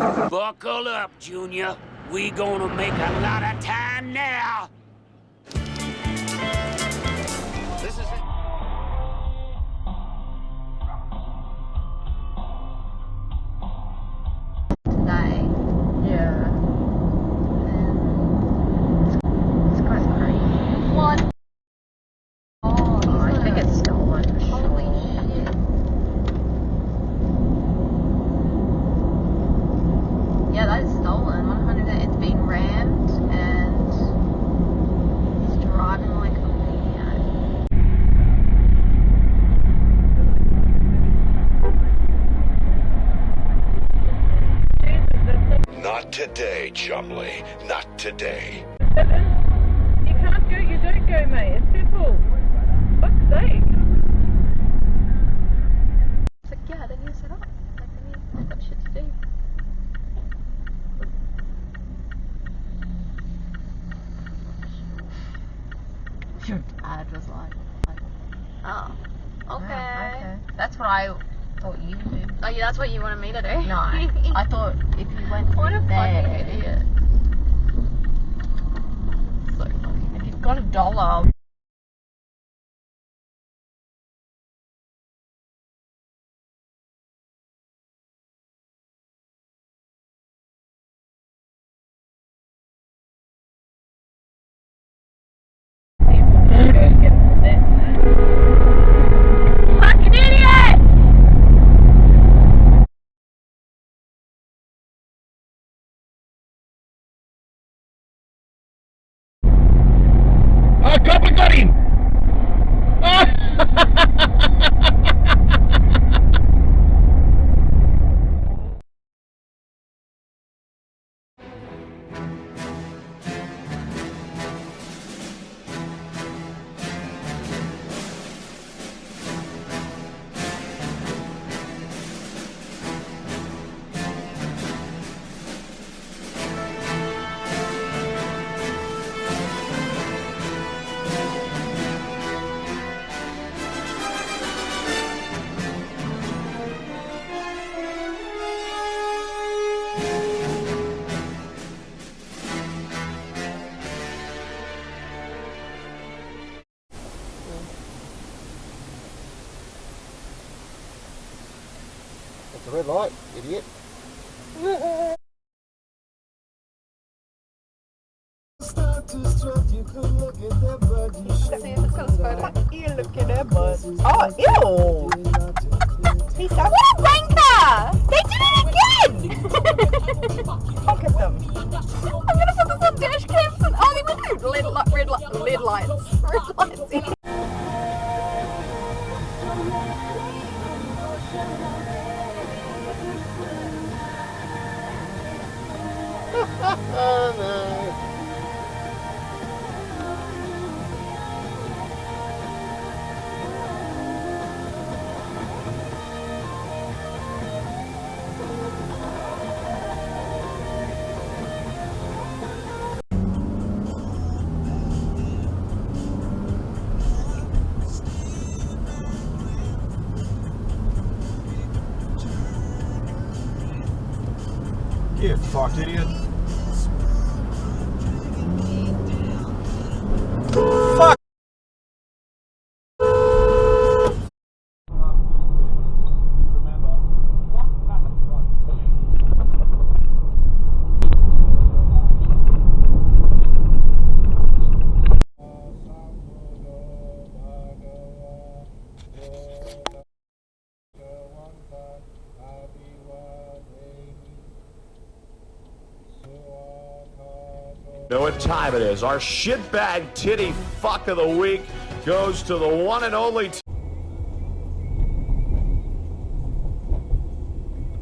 Buckle up, Junior. We gonna make a lot of time now. This is it. Today. Yeah. It's quite crazy. What? Oh, I think it's stolen for sure. Holy shit. Yeah, that is stolen. 100%. It's been rammed and it's driving like a maniac. Not today, Chumley. Not today. You can't go, you don't go, mate. It's simple. Fuck's sake. It's like, yeah, then you set up. Like, I mean, I've got shit to do. Your dad was like, oh, okay. Yeah, okay. That's what I thought you would do. Oh, yeah, that's what you wanted me to do? No, I thought if you went What a there, fucking idiot. so funny. If you've got $1. Fucking idiot! Ah, copper got him! That's a red light, idiot. See if it's got a photo. You look at her butt. Oh, ew! He's so. What a wanker! They did it again! Look at them. I'm gonna put this on dash cams and oh, they went through red lights. Red lights in. Oh no. You fucked idiot. Fuck! Know what time it is. Our shitbag titty fuck of the week goes to the one and only.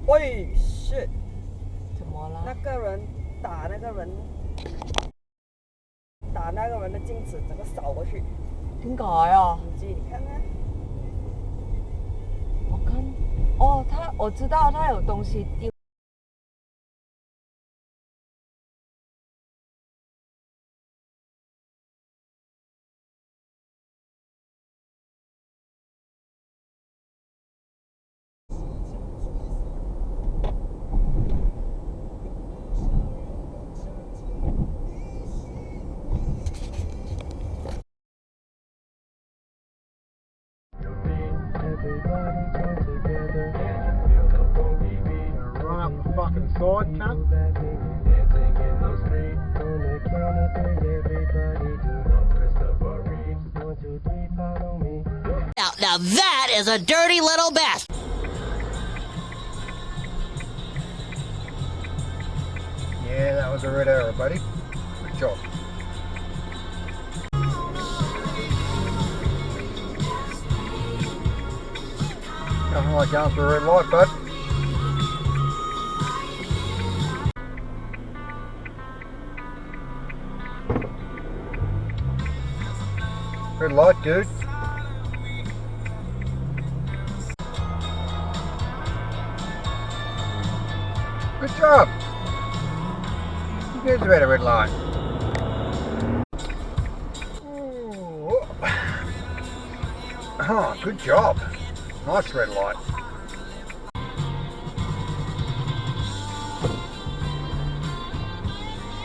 Holy shit! 怎么了？那个人打那个人的镜子，整个扫过去。点解啊？唔知，你看看。我看，哦，我知道他有东西丢。fucking side, cunt. Now that is a dirty little bastard. Yeah, that was a red arrow, buddy. Good job. Nothing like going through a red light, bud. Red light, dude. Good job. Who cares about a red light? Ooh. Oh, good job. Nice red light.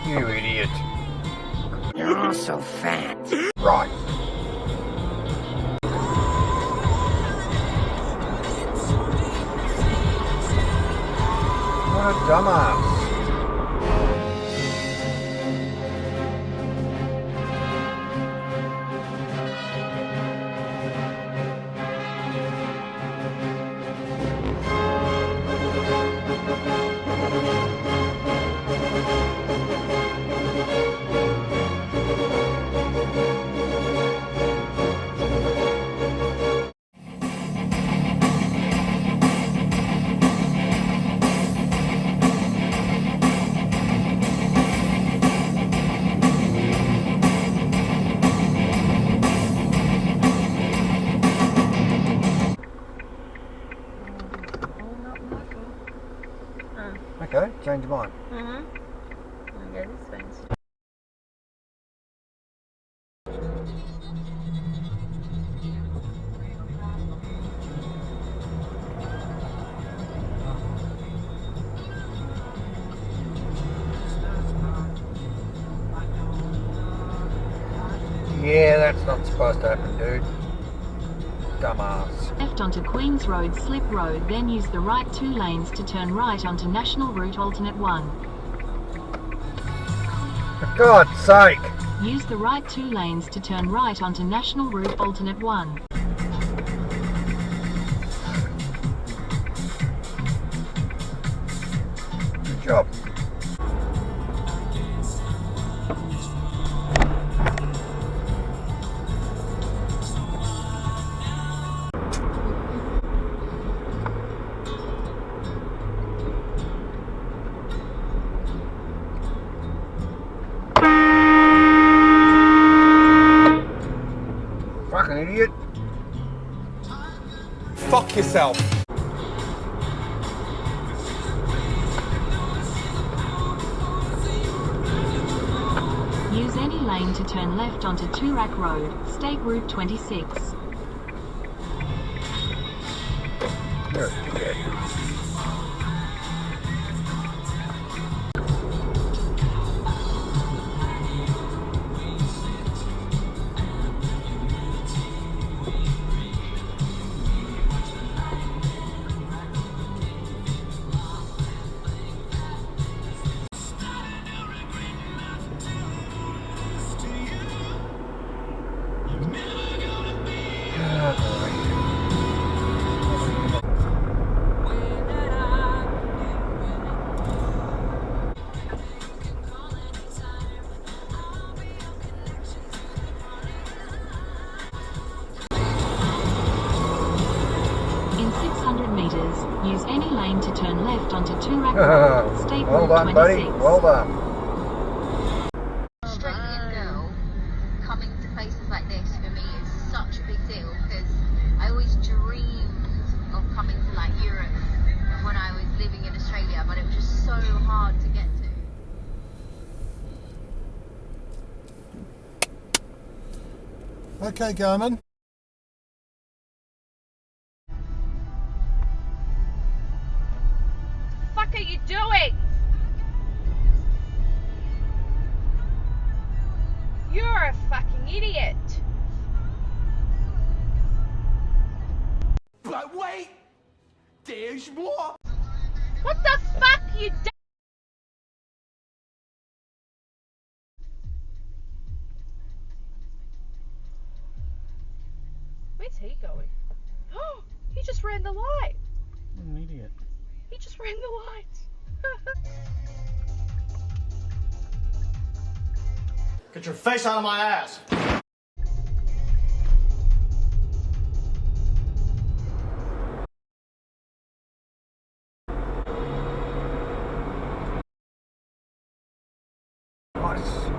You idiot. You're all so fat. Right. What a dumbass. Okay, change your mind. I go this way instead. Yeah, that's not supposed to happen, dude. Dumbass. Left onto Queens Road Slip Road, then use the right 2 lanes to turn right onto National Route Alternate 1. For God's sake! Use the right 2 lanes to turn right onto National Route Alternate 1. Good job. Fucking idiot. Fuck yourself. Use any lane to turn left onto Toorak Road, State Route 26. You're a dickhead. In 600 meters, use any lane to turn left onto Toorak Road, State Well Route done, 26. buddy. Well done. Australian girl coming to places like this for me is such a big deal because I always dreamed of coming to like Europe when I was living in Australia, but it was just so hard to get to. Okay, Garmin. What are you doing? You're a fucking idiot. But wait, there's more. What the fuck are you he going? Oh, he just ran the light. What an idiot. He just ran the light. Get your face out of my ass. Nice.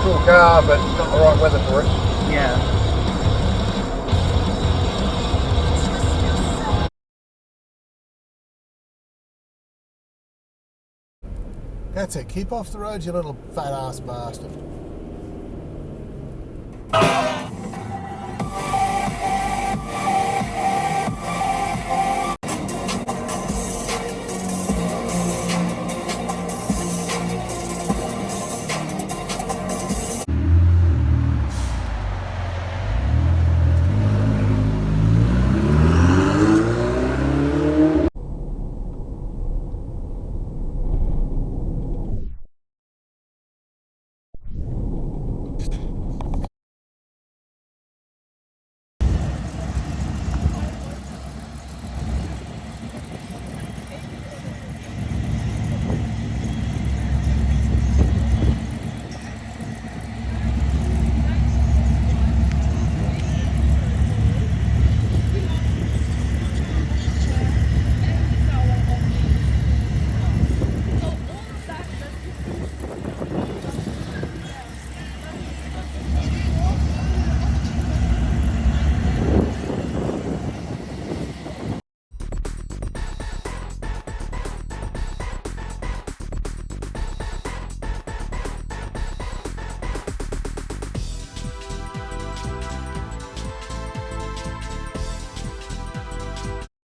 Cool car, but not the right weather for it. Yeah. That's it. Keep off the road, you little fat ass bastard.